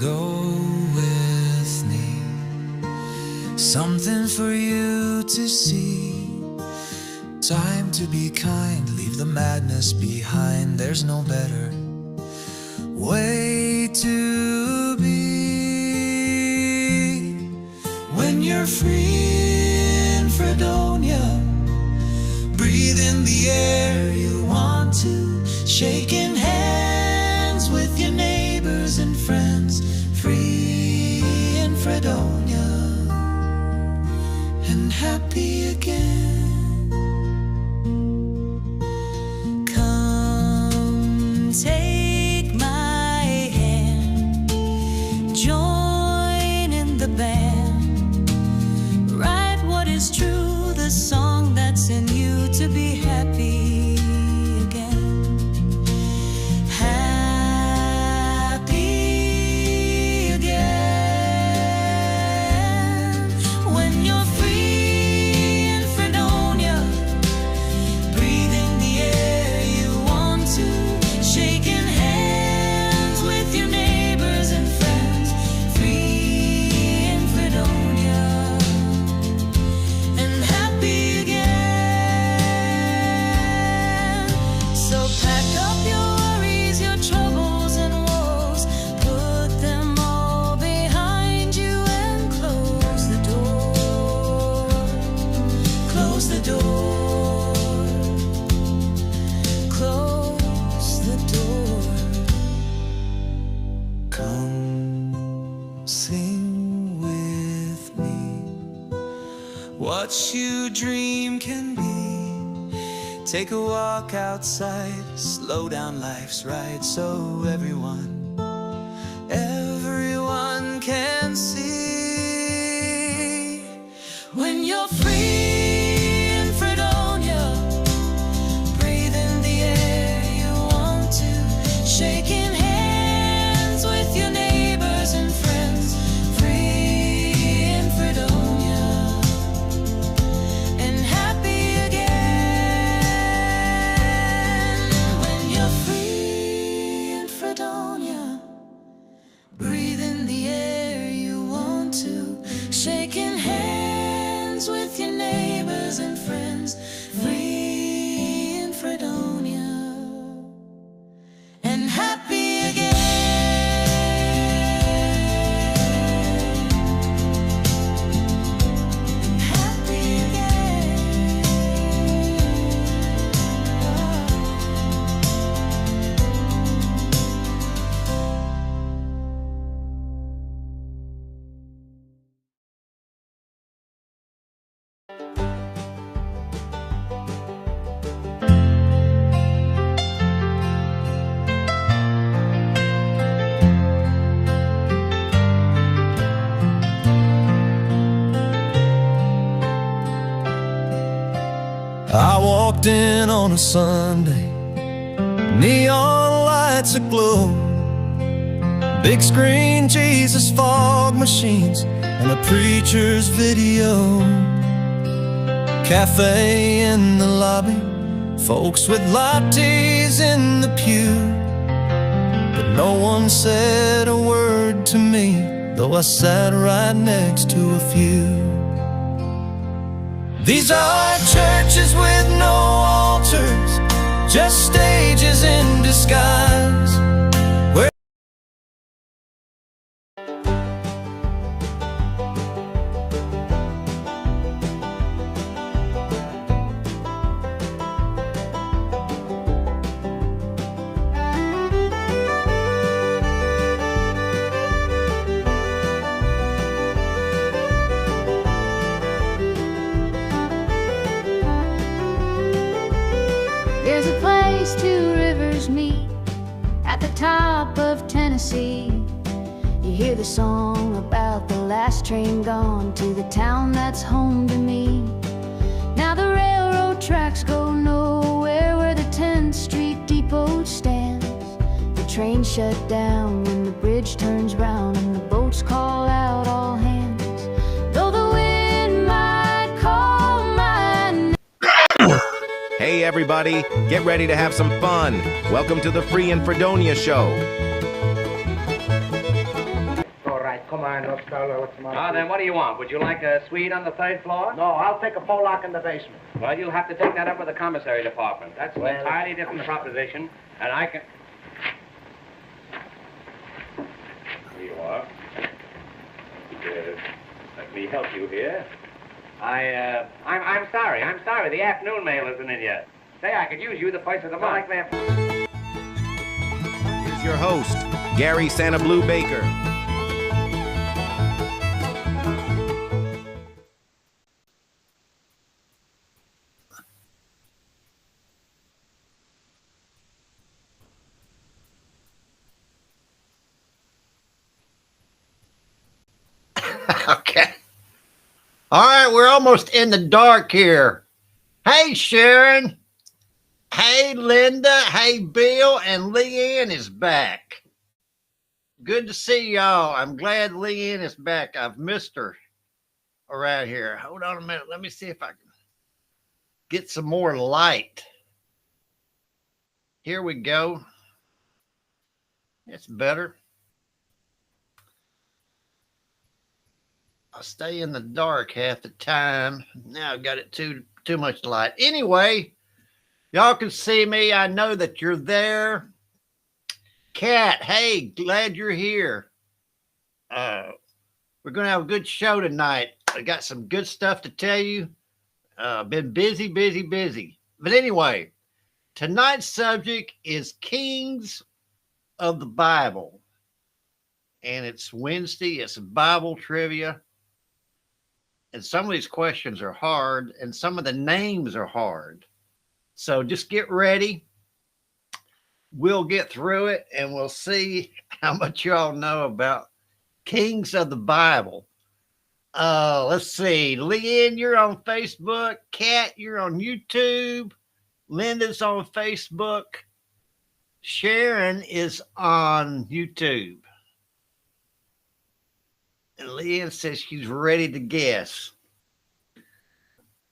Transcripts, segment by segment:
go with me. Something for you to see. Time to be kind, leave the madness behind. There's no better way to be. When you're free in Fredonia, breathe in the air you want to, shaking hands with your neighbors and friends. Free in Fredonia and happy again. Come take my hand, join in the band, write what is true, the song that's in you, to be happy again. Happy again. When you're free in Fredonia, breathing the air you want to, shaking hands with your neighbors and friends. Free in Fredonia and happy again. So pack up your worries, your troubles and woes, put them all behind you and close the door. Close the door. Close the door. Come sing with me. What you dream can be. Take a walk outside, slow down life's ride, so everyone can see. When you're free in Fredonia, breathe in the air you want to, shaking hands with your neighbors and friends. Free in Fredonia and happy again. When you're free in Fredonia, breathe in the air you want to, shaking hands with your neighbors and friends. Free in Fredonia and happy again. Happy again. I walked in on a Sunday, neon lights aglow, big screen Jesus fog machines, and a preacher's video. Cafe in the lobby, folks with lattes in the pew, but no one said a word to me, though I sat right next to a few. These are churches with no altars, just stages in disguise. There's a place two rivers meet at the top of Tennessee. You hear the song about the last train gone to the town that's home to me. Now the railroad tracks go nowhere where the 10th Street Depot stands. The train shut down when the bridge turns round and the boats call out all hands. Though the wind might call my name. Hey everybody, get ready to have some fun. Welcome to the Free in Fredonia Show. Well, what's the matter? Ah, then what do you want? Would you like a suite on the third floor? No, I'll take a Pollock in the basement. Well, you'll have to take that up with the commissary department. That's an Well, entirely different proposition, and I can... Here you are. Let me help you here. I'm sorry. The afternoon mail isn't in yet. Say, I could use you the first of the month. Here's your host, Gary SannaBlue Baker. Okay. All right, we're almost in the dark here. Hey, Sharon. Hey, Linda. Hey, Bill. And Leanne is back. Good to see y'all. I'm glad Leanne is back. I've missed her around here. Hold on a minute. Let me see if I can get some more light. Here we go. It's better. I stay in the dark half the time. Now I've got it too much light. Anyway, y'all can see me. I know that you're there. Kat, hey, glad you're here. We're going to have a good show tonight. I got some good stuff to tell you. Been busy. But anyway, tonight's subject is Kings of the Bible. And it's Wednesday. It's Bible trivia. And some of these questions are hard, and some of the names are hard. So just get ready. We'll get through it, and we'll see how much y'all know about Kings of the Bible. Let's see. Leanne, you're on Facebook. Kat, you're on YouTube. Linda's on Facebook. Sharon is on YouTube. And Leanne says she's ready to guess.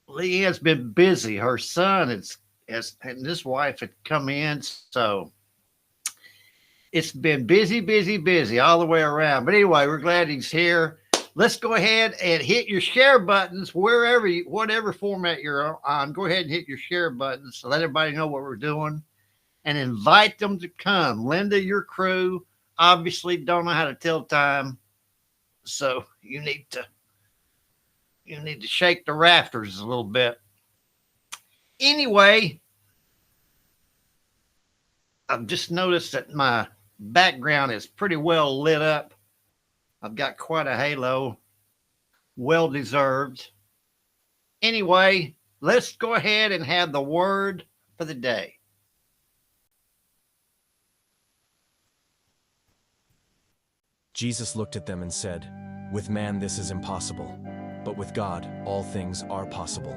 Leanne's been busy. Her son and his wife had come in, so it's been busy all the way around. But anyway, we're glad he's here. Let's go ahead and hit your share buttons whatever format you're on. Go ahead and hit your share buttons to let everybody know what we're doing and invite them to come. Linda, your crew obviously don't know how to tell time. So you need to shake the rafters a little bit. Anyway, I've just noticed that my background is pretty well lit up. I've got quite a halo, well deserved. Anyway, let's go ahead and have the word for the day. Jesus looked at them and said, "With man this is impossible, but with God all things are possible."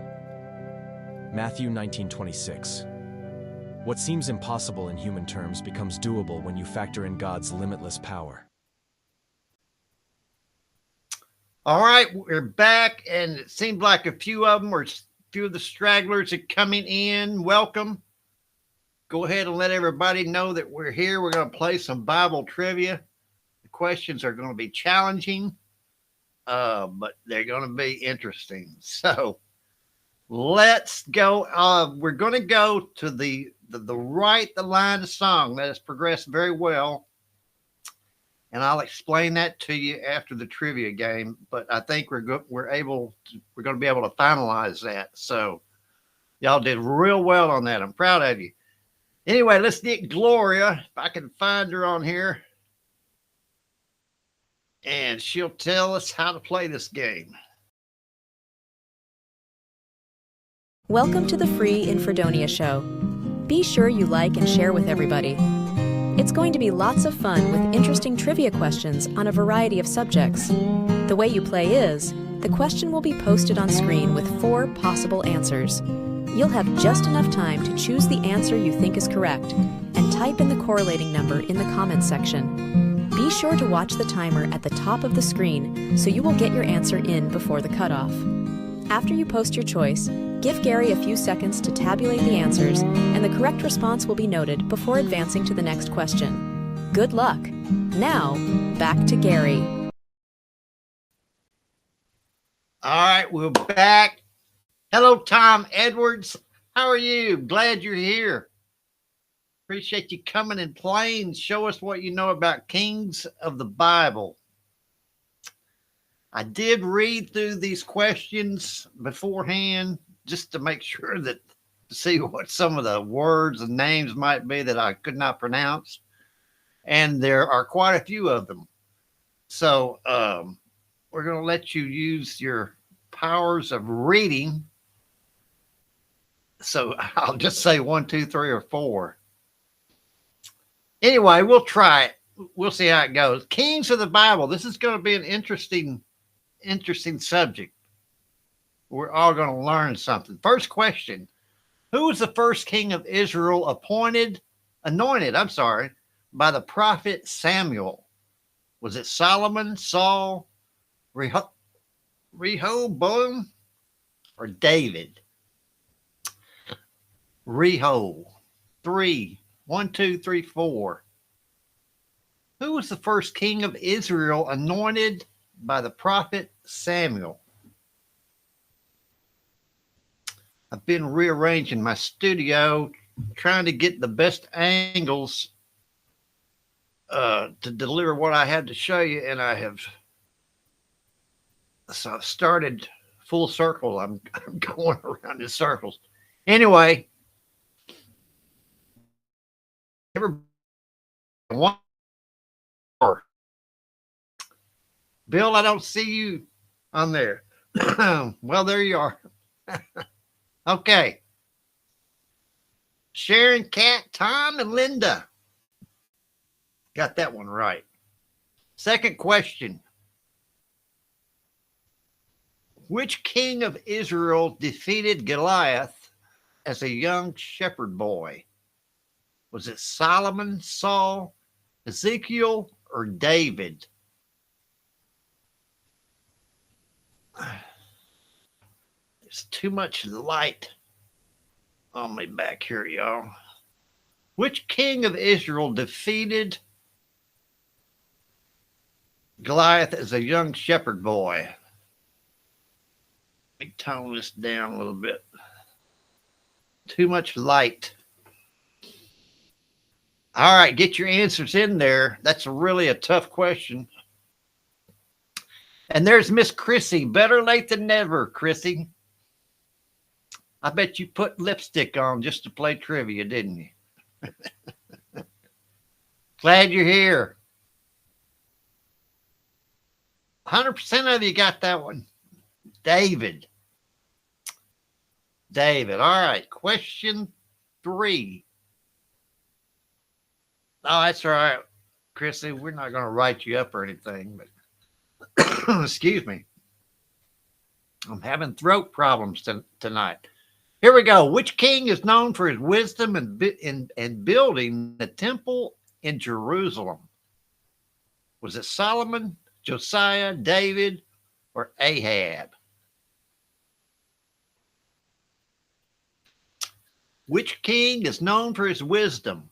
Matthew 19:26. What seems impossible in human terms becomes doable when you factor in God's limitless power. All right, we're back, and it seemed like a few of the stragglers are coming in. Welcome. Go ahead and let everybody know that we're here. We're going to play some Bible trivia. Questions are going to be challenging, but they're going to be interesting. So let's go. We're going to go to the Write the Line of Song that has progressed very well, and I'll explain that to you after the trivia game. But I think we're going to be able to finalize that. So y'all did real well on that. I'm proud of you. Anyway, let's get Gloria, if I can find her on here. And she'll tell us how to play this game. Welcome to the free in Fredonia Show. Be sure you like and share with everybody. It's going to be lots of fun with interesting trivia questions on a variety of subjects. The way you play is, the question will be posted on screen with 4 possible answers. You'll have just enough time to choose the answer you think is correct and type in the correlating number in the comments section. Be sure to watch the timer at the top of the screen so you will get your answer in before the cutoff. After you post your choice, give Gary a few seconds to tabulate the answers, and the correct response will be noted before advancing to the next question. Good luck! Now, back to Gary. All right, we're back. Hello, Tom Edwards. How are you? Glad you're here. Appreciate you coming and playing. Show us what you know about kings of the Bible. I did read through these questions beforehand just to make sure that to see what some of the words and names might be that I could not pronounce. And there are quite a few of them. So we're going to let you use your powers of reading. So I'll just say 1, 2, 3, or 4. Anyway, we'll try it. We'll see how it goes. Kings of the Bible. This is going to be an interesting subject. We're all going to learn something. First question. Who was the first king of Israel anointed, by the prophet Samuel? Was it Solomon, Saul, Rehoboam, or David? Reho. 1, 2, 3, 4. Who was the first king of Israel anointed by the prophet Samuel? I've been rearranging my studio, trying to get the best angles to deliver what I had to show you, and I've started full circle. I'm going around in circles. Anyway, one more. Bill, I don't see you on there. Well, there you are. Okay. Sharon, Kat, Tom, and Linda. Got that one right. Second question. Which king of Israel defeated Goliath as a young shepherd boy? Was it Solomon, Saul, Ezekiel, or David? There's too much light on me back here, y'all. Which king of Israel defeated Goliath as a young shepherd boy? Let me tone this down a little bit. Too much light. All right, get your answers in there. That's really a tough question. And there's Miss Chrissy. Better late than never, Chrissy. I bet you put lipstick on just to play trivia, didn't you? Glad you're here. 100% of you got that one. David. All right. Question 3. Oh, that's all right, Chrissy. We're not going to write you up or anything, but excuse me. I'm having throat problems tonight. Here we go. Which king is known for his wisdom in building the temple in Jerusalem? Was it Solomon, Josiah, David, or Ahab? Which king is known for his wisdom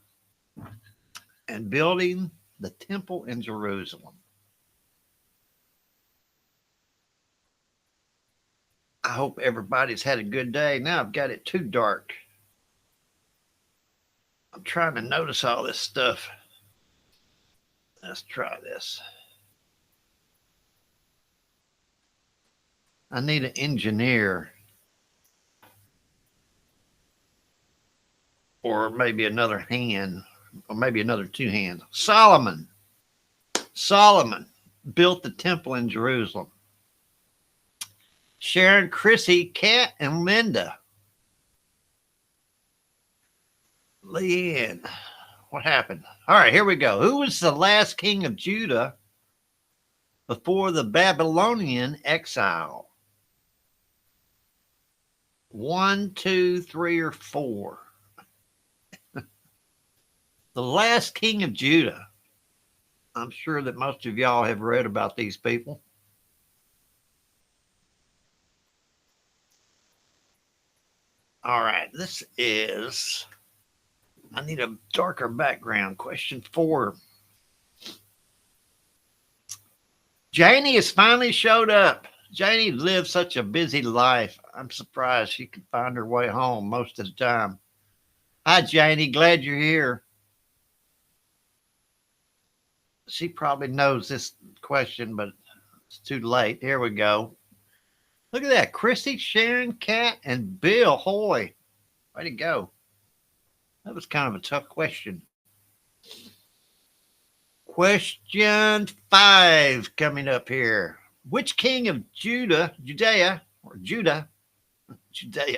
and building the temple in Jerusalem? I hope everybody's had a good day. Now I've got it too dark. I'm trying to notice all this stuff. Let's try this. I need an engineer. Or maybe another hand. Or maybe another 2 hands. Solomon built the temple in Jerusalem. Sharon, Chrissy, Kat, and Linda. Leanne, what happened? All right, here we go. Who was the last king of Judah before the Babylonian exile? 1, 2, 3, or 4? The last king of Judah. I'm sure that most of y'all have read about these people. All right, this is, I need a darker background. Question 4. Janie has finally showed up. Janie lives such a busy life. I'm surprised she can find her way home most of the time. Hi, Janie. Glad you're here. She probably knows this question, but it's too late. Here we go. Look at that. Chrissy, Sharon, Kat, and Bill Hoy. Way to go. That was kind of a tough question. Question 5 coming up here. Which king of Judea,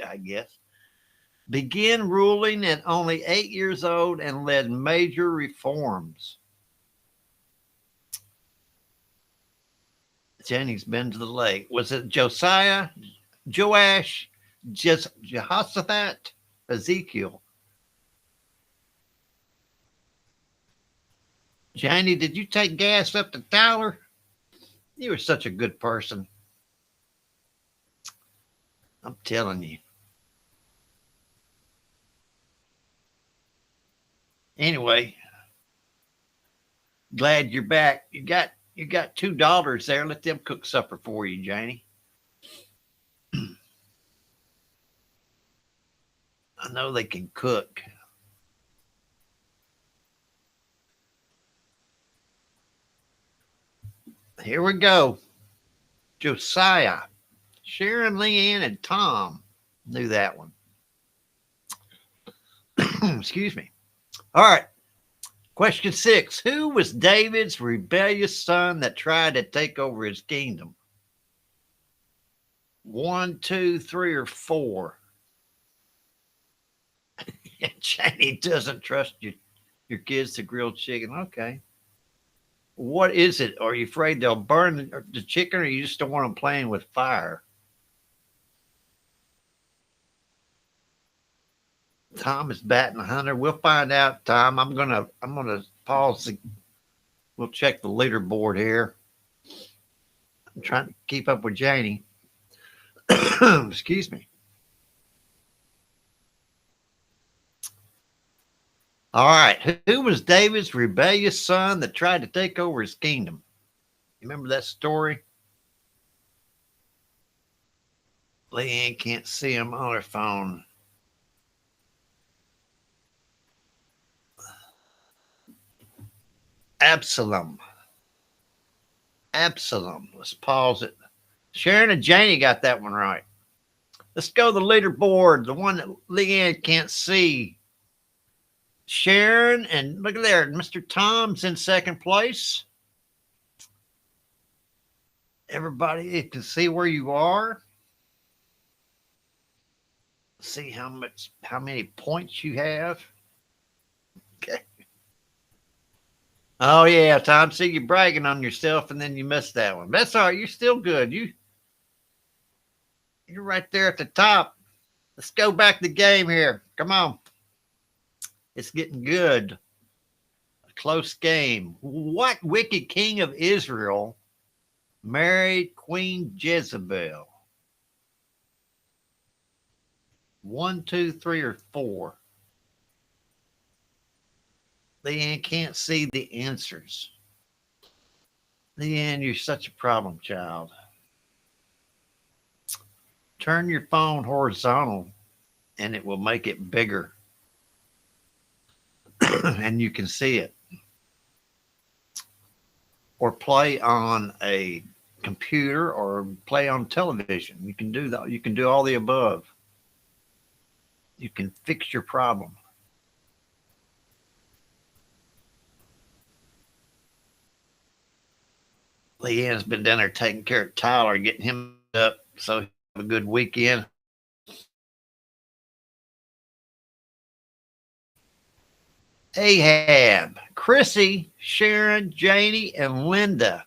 I guess, began ruling at only 8 years old and led major reforms? Jenny's been to the lake. Was it Josiah, Joash, Jehoshaphat, Ezekiel? Jenny, did you take gas up to Tyler? You were such a good person. I'm telling you. Anyway, glad you're back. You got two daughters there. Let them cook supper for you, Janie. I know they can cook. Here we go. Josiah, Sharon, Leanne, and Tom knew that one. Excuse me. All right. Question 6. Who was David's rebellious son that tried to take over his kingdom? 1, 2, 3, or 4? Janie doesn't trust your kids to grill chicken. Okay. What is it? Are you afraid they'll burn the chicken, or you just don't want them playing with fire? Tom is batting 100. We'll find out, Tom. I'm gonna pause. We'll check the leaderboard here. I'm trying to keep up with Janie. Excuse me. All right. Who was David's rebellious son that tried to take over his kingdom? You remember that story? Leanne can't see him on her phone. Absalom. Let's pause it. Sharon and Janie got that one right. Let's go to the leaderboard, the one that Leanne can't see. Sharon, and look at there, Mr. Tom's in second place. Everybody can see where you are. See how many points you have. Okay. Oh yeah, Tom. See you bragging on yourself, and then you missed that one. That's all right. You're still good. You're right there at the top. Let's go back to the game here. Come on. It's getting good. A close game. What wicked king of Israel married Queen Jezebel? 1, 2, 3, or 4? Leanne can't see the answers. Leanne, you're such a problem child. Turn your phone horizontal and it will make it bigger. And you can see it. Or play on a computer or play on television. You can do that. You can do all the above. You can fix your problem. Leanne's been down there taking care of Tyler, getting him up so he have a good weekend. Ahab, Chrissy, Sharon, Janie, and Linda.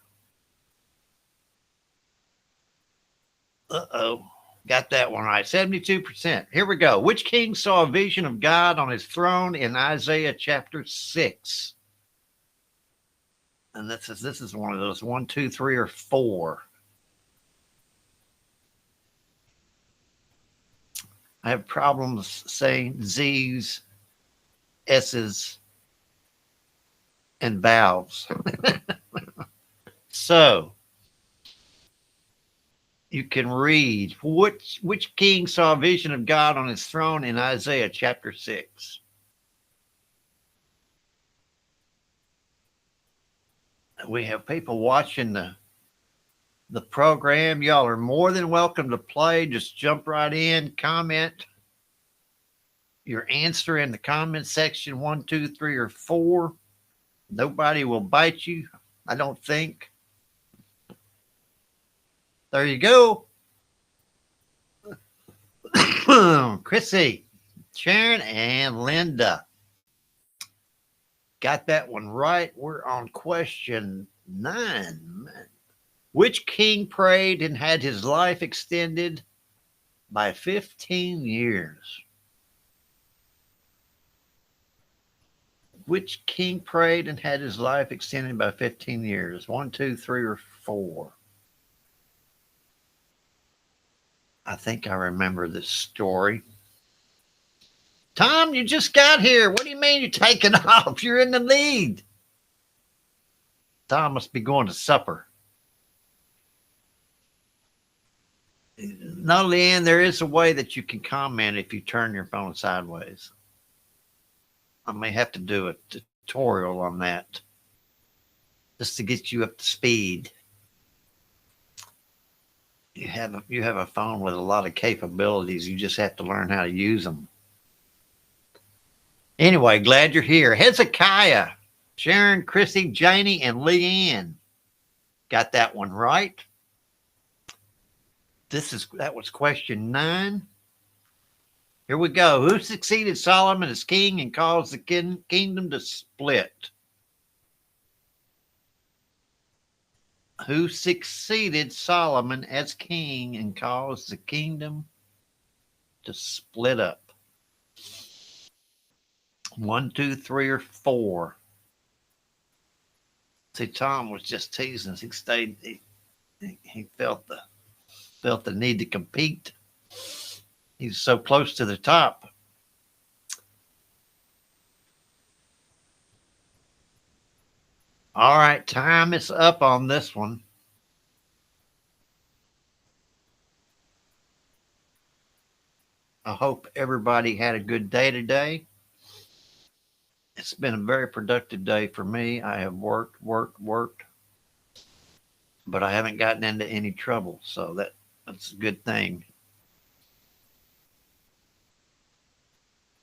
Uh-oh. Got that one right. 72%. Here we go. Which king saw a vision of God on his throne in Isaiah chapter 6? And this is one of those 1, 2, 3, or 4. I have problems saying Z's, S's, and vowels. So, you can read. Which king saw a vision of God on his throne in Isaiah chapter 6? We have people watching the program. Y'all are more than welcome to play. Just jump right in, comment your answer in the comment section, 1, 2, 3, or 4. Nobody will bite you, I don't think. There you go. Chrissy, Sharon, and Linda got that one right. We're on question 9. Which king prayed and had his life extended by 15 years? Which king prayed and had his life extended by 15 years? 1, 2, 3, or 4? I think I remember this story. Tom, you just got here. What do you mean you're taking off? You're in the lead. Tom must be going to supper. No, Leanne, there is a way that you can comment if you turn your phone sideways. I may have to do a tutorial on that just to get you up to speed. You have a phone with a lot of capabilities. You just have to learn how to use them. Anyway, glad you're here. Hezekiah, Sharon, Chrissy, Janie, and Leanne got that one right. That was question 9. Here we go. Who succeeded Solomon as king and caused the kingdom to split? Who succeeded Solomon as king and caused the kingdom to split up? 1, 2, 3, or 4? See, Tom was just teasing us. He felt the need to compete. He's so close to the top. All right, time is up on this one. I hope everybody had a good day today. It's been a very productive day for me. I have worked, but I haven't gotten into any trouble, so that's a good thing.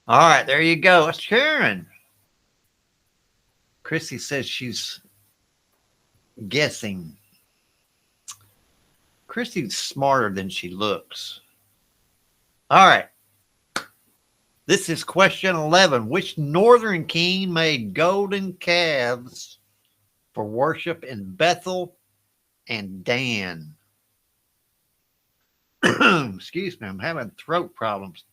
All right, there you go. Sharon. Chrissy says she's guessing. Chrissy's smarter than she looks. All right. This is question 11. Which northern king made golden calves for worship in Bethel and Dan? Excuse me, I'm having throat problems.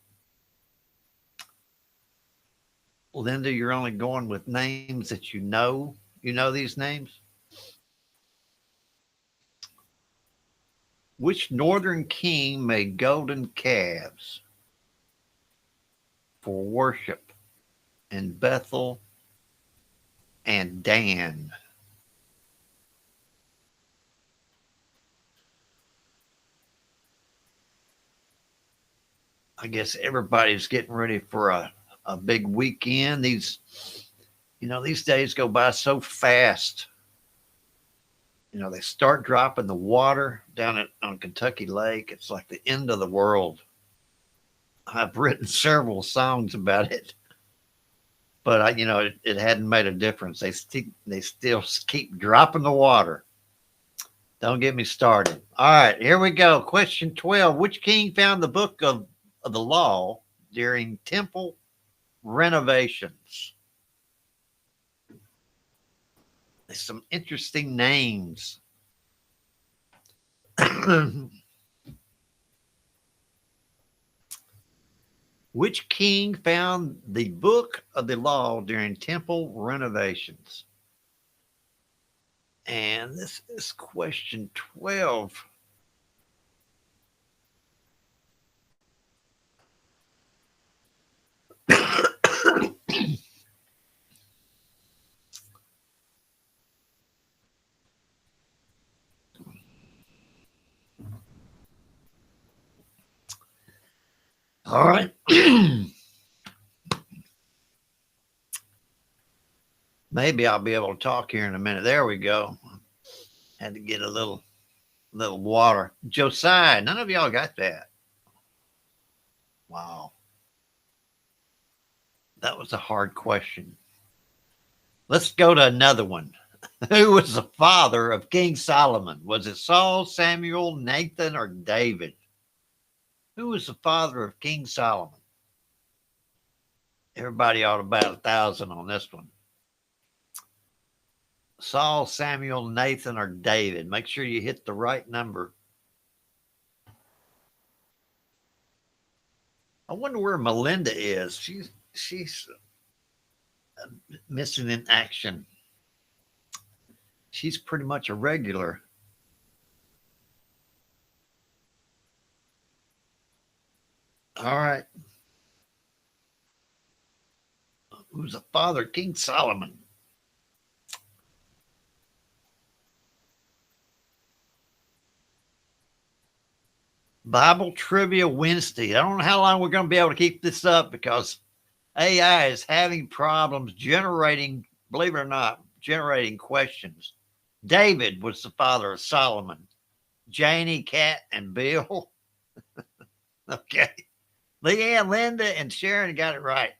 Linda, you're only going with names that you know. You know these names? Which northern king made golden calves for worship in Bethel and Dan? I guess everybody's getting ready for a big weekend. These days go by so fast. They start dropping the water down on Kentucky Lake. It's like the end of the world. I've written several songs about it, but it hadn't made a difference. They still keep dropping the water. Don't get me started. All right, here we go. Question 12. Which king found the book of the law during temple renovations? There's some interesting names. Which king found the book of the law during temple renovations? And this is question 12. All right. Maybe I'll be able to talk here in a minute. There we go. Had to get a little water. Josiah, none of y'all got that. Wow. That was a hard question. Let's go to another one. Who was the father of King Solomon? Was it Saul, Samuel, Nathan, or David? Who was the father of King Solomon? Everybody ought to bat 1,000 on this one. Saul, Samuel, Nathan, or David. Make sure you hit the right number. I wonder where Melinda is. She's missing in action. She's pretty much a regular. All right. Who's the father? King Solomon. Bible Trivia Wednesday. I don't know how long we're going to be able to keep this up because AI is having problems generating, believe it or not, generating questions. David was the father of Solomon. Janie, Kat, and Bill. Okay. Leanne, Linda, and Sharon got it right.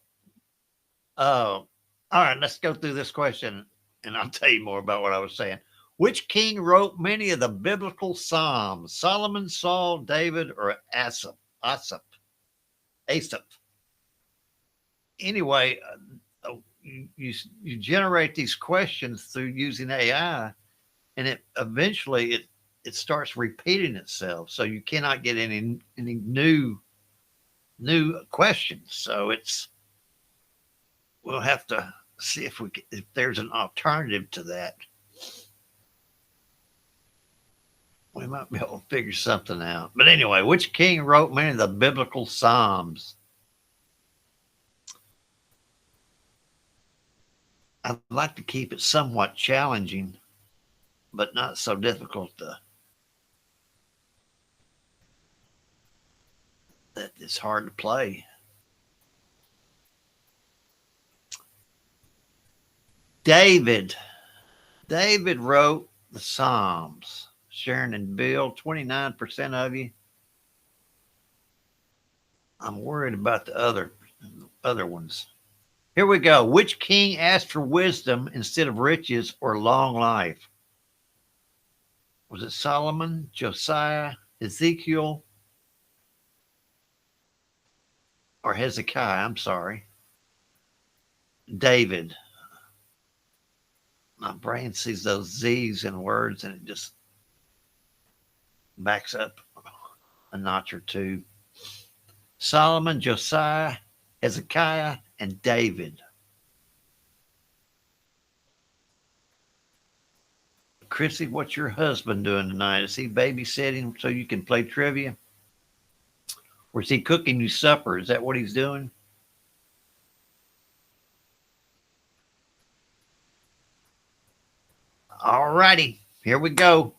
All right, let's go through this question, and I'll tell you more about what I was saying. Which king wrote many of the biblical Psalms? Solomon, Saul, David, or Asaph? Anyway, you generate these questions through using AI, and it eventually it starts repeating itself. So you cannot get any new questions. So we'll have to see if there's an alternative to that. We might be able to figure something out. But anyway, which king wrote many of the biblical Psalms? I'd like to keep it somewhat challenging, but not so difficult that it's hard to play. David wrote the Psalms. Sharon and Bill, 29% of you. I'm worried about the other ones. Here we go. Which king asked for wisdom instead of riches or long life? Was it Solomon, Josiah, Ezekiel, or Hezekiah? I'm sorry. David. My brain sees those Z's in words and it just backs up a notch or two. Solomon, Josiah, Hezekiah, and David. Chrissy, what's your husband doing tonight? Is he babysitting so you can play trivia? Or is he cooking you supper? Is that what he's doing? All righty, here we go.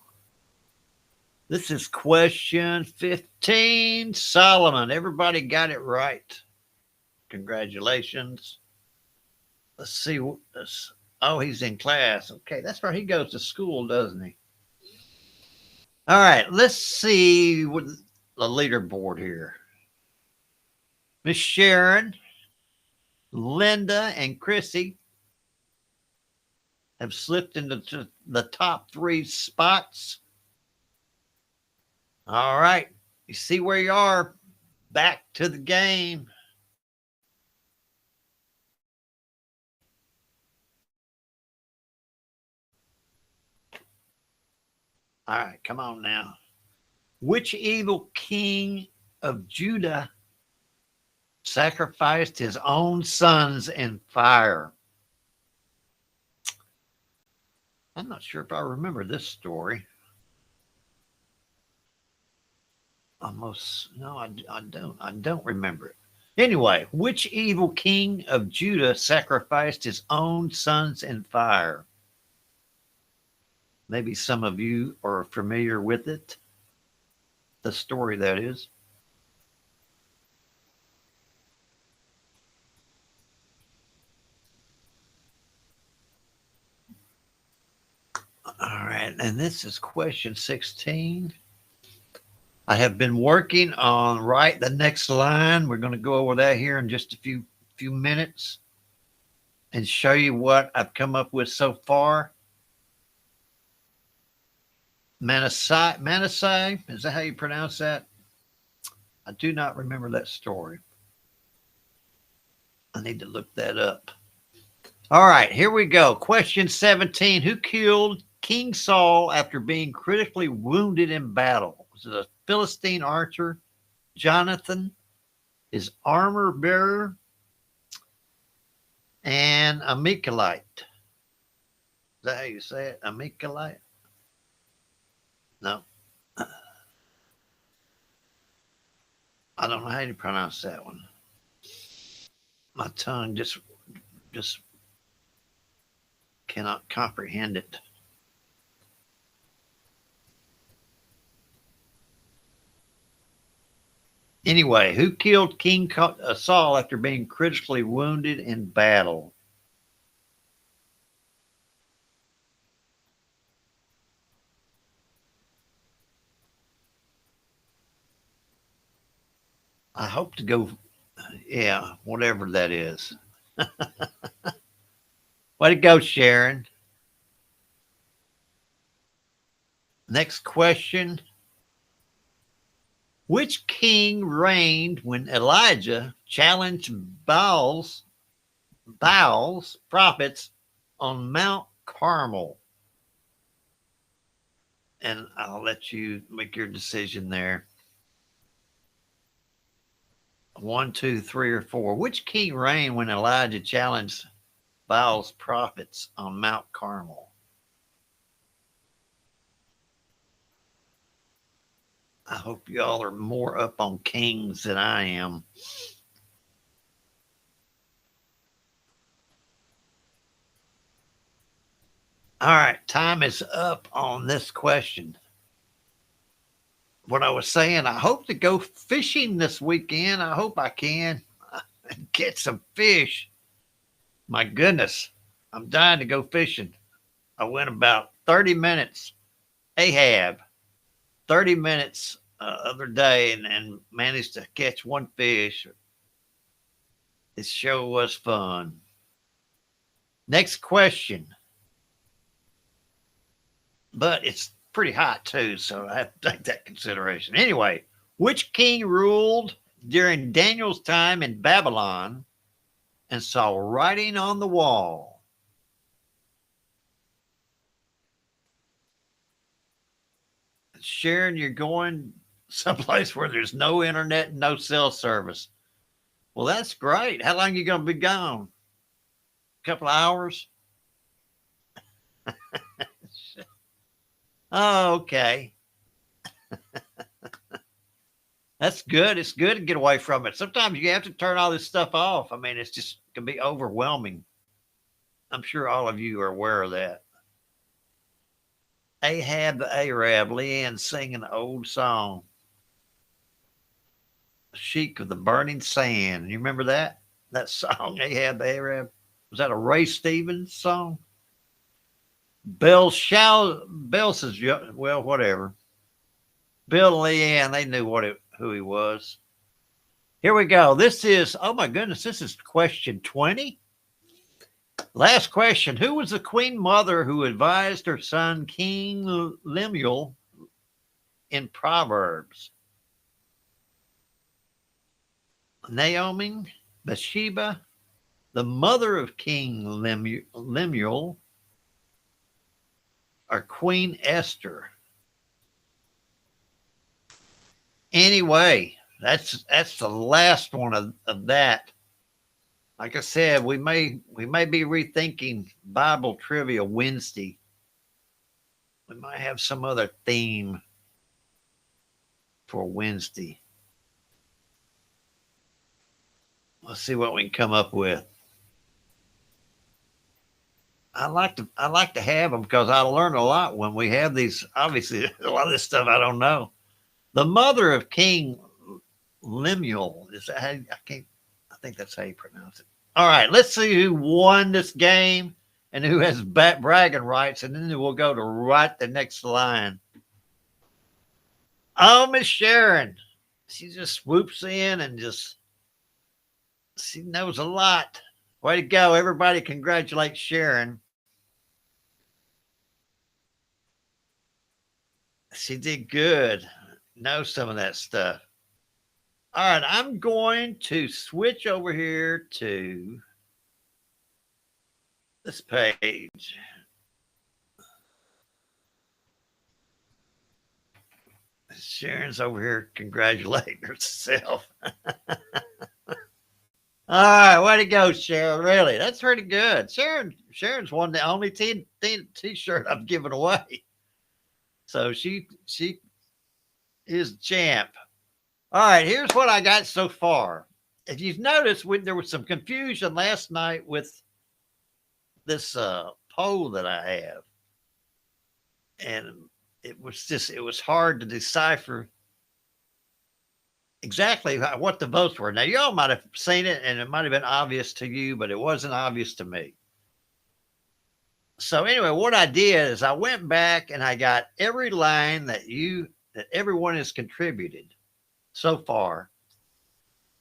This is question 15. Solomon. Everybody got it right. Congratulations. Let's see. Oh, he's in class. Okay, that's where he goes to school, doesn't he? All right, let's see what the leaderboard here. Miss Sharon, Linda, and Chrissy have slipped into the top 3 spots. All right. You see where you are. Back to the game. All right. Come on now. Which evil king of Judah sacrificed his own sons in fire? I'm not sure if I remember this story. No, I don't. I don't remember it. Anyway, which evil king of Judah sacrificed his own sons in fire? Maybe some of you are familiar with it. The story, that is. right, and this is question 16. I have been working on Write the Next Line. We're going to go over that here in just a few minutes and show you what I've come up with so far. Manasseh, is that how you pronounce that? I do not remember that story. I need to look that up. All right, here we go. Question 17. Who killed King Saul after being critically wounded in battle? Was it a Philistine archer, Jonathan, his armor bearer, and Amichalite? Is that how you say it? Amichalite? No. I don't know how to pronounce that one. My tongue just cannot comprehend it. Anyway, who killed King Saul after being critically wounded in battle? I hope to go, yeah, whatever that is. Way to go, Sharon. Next question. Which king reigned when Elijah challenged Baal's prophets on Mount Carmel? And I'll let you make your decision there. 1, 2, 3, or 4. Which king reigned when Elijah challenged Baal's prophets on Mount Carmel? I hope y'all are more up on kings than I am. All right, time is up on this question. What I was saying, I hope to go fishing this weekend. I hope I can get some fish. My goodness, I'm dying to go fishing. I went about 30 minutes, Ahab, 30 minutes other day and managed to catch one fish. It sure was fun. Next question. But it's pretty hot too, so I have to take that consideration. Anyway, which king ruled during Daniel's time in Babylon and saw writing on the wall? Sharon, you're going someplace where there's no internet and no cell service. Well, that's great. How long are you going to be gone? A couple of hours? Oh, okay. That's good. It's good to get away from it. Sometimes you have to turn all this stuff off. I mean, it's just can be overwhelming. I'm sure all of you are aware of that. Ahab the Arab, Leanne singing an old song. Sheik of the Burning Sand. You remember that? That song, Ahab the Arab? Was that a Ray Stevens song? Bill says, well, whatever. Bill and Leanne, they knew who he was. Here we go. This is, oh my goodness, this is question 20. Last question. Who was the queen mother who advised her son, King Lemuel, in Proverbs? Naomi, Bathsheba, the mother of King Lemuel, or Queen Esther? Anyway, that's the last one of that. Like I said, we may be rethinking Bible Trivia Wednesday. We might have some other theme for Wednesday. Let's see what we can come up with. I like to have them because I learn a lot when we have these. Obviously, a lot of this stuff I don't know. The mother of King Lemuel, is that how I think that's how you pronounce it. All right, let's see who won this game and who has bragging rights, and then we'll go to right the next line. Oh, Miss Sharon, she just swoops in and she knows a lot. Way to go, everybody! Congratulate Sharon. She did good. Knows some of that stuff. All right, I'm going to switch over here to this page. Sharon's over here congratulating herself. All right, way to go, Sharon. Really, that's pretty good. Sharon's won the only t-shirt I've given away. So she is champ. All right, here's what I got so far. If you've noticed, there was some confusion last night with this poll that I have. And it was hard to decipher exactly what the votes were. Now, y'all might have seen it, and it might have been obvious to you, but it wasn't obvious to me. So anyway, what I did is I went back and I got every line that everyone has contributed so far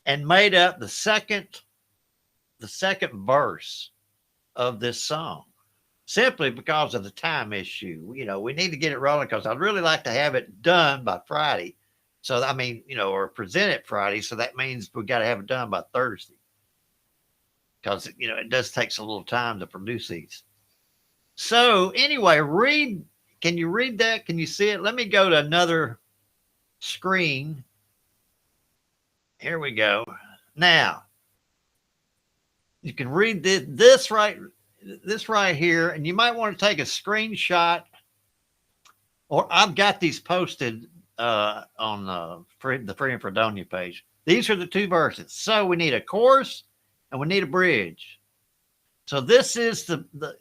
and made up the second verse of this song, simply because of the time issue. We need to get it rolling because I'd really like to have it done by Friday. So, I mean, or present it Friday. So that means we got to have it done by Thursday because, it does take a little time to produce these. So anyway, can you read that? Can you see it? Let me go to another screen. Here we go. Now, you can read this right here, and you might want to take a screenshot, or I've got these posted on the Free in Fredonia page. These are the two verses. So we need a chorus and we need a bridge. So this is the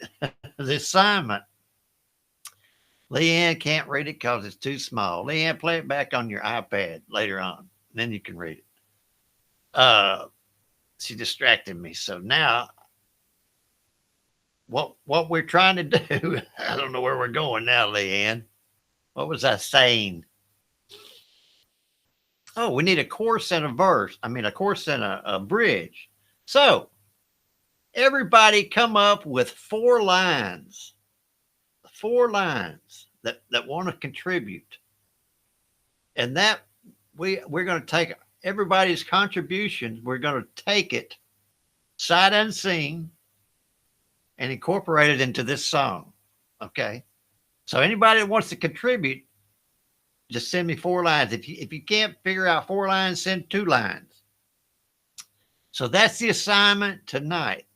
assignment. Leanne can't read it because it's too small. Leanne, play it back on your iPad later on. Then you can read it. She distracted me. So now what we're trying to do, I don't know where we're going now, Leanne. What was I saying? Oh, we need a chorus and a verse. I mean, a chorus and a bridge. So everybody come up with 4 lines. 4 lines that want to contribute. And that we're going to take everybody's contributions. We're going to take it sight unseen and incorporate it into this song. Okay. So anybody that wants to contribute, just send me 4 lines. If you can't figure out 4 lines, send 2 lines. So that's the assignment tonight.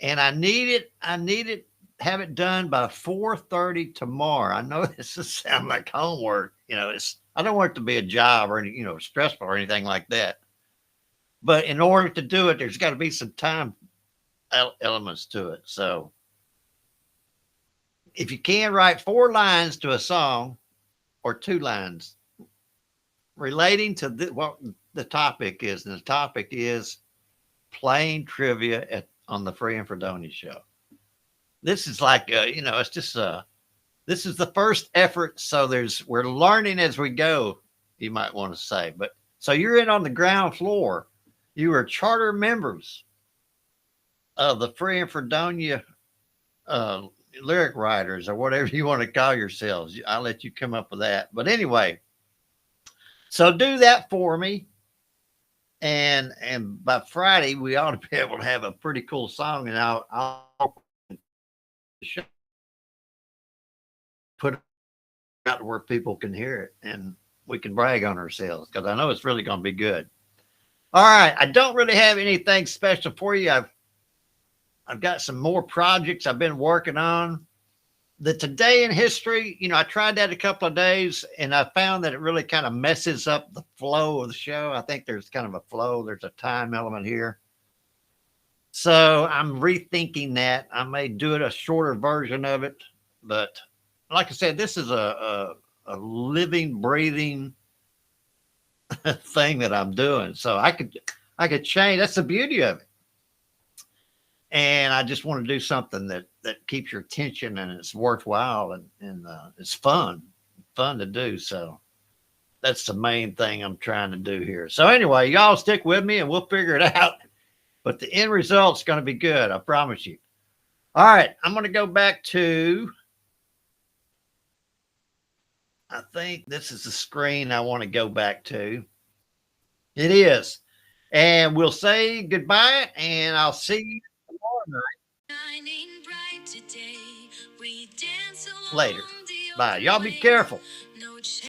And I need it, have it done by 4:30 tomorrow. I know this sounds like homework. I don't want it to be a job or any, stressful or anything like that. But in order to do it, there's got to be some time elements to it. So if you can write 4 lines to a song or 2 lines relating to what the topic is, and the topic is playing trivia on the Free in Fredonia Show. This is like, it's just, this is the first effort. So we're learning as we go, you might want to say. But so you're in on the ground floor. You are charter members of the Free in Fredonia lyric writers, or whatever you want to call yourselves. I'll let you come up with that. But anyway, so do that for me. And by Friday, we ought to be able to have a pretty cool song, and I'll put it out where people can hear it and we can brag on ourselves, because I know it's really going to be good. All right. I don't really have anything special for you. I've got some more projects I've been working on. The Today in History, I tried that a couple of days, and I found that it really kind of messes up the flow of the show. I think there's kind of a flow. There's a time element here. So I'm rethinking that. I may do it a shorter version of it, but like I said, this is a living, breathing thing that I'm doing. So I could change. That's the beauty of it. And I just want to do something that keeps your attention and it's worthwhile and it's fun to do. So that's the main thing I'm trying to do here. So anyway, y'all stick with me and we'll figure it out. But the end result's going to be good. I promise you. All right. I'm going to go back to, I think this is the screen I want to go back to. It is. And we'll say goodbye and I'll see you tomorrow night. Later. Bye. Y'all be careful.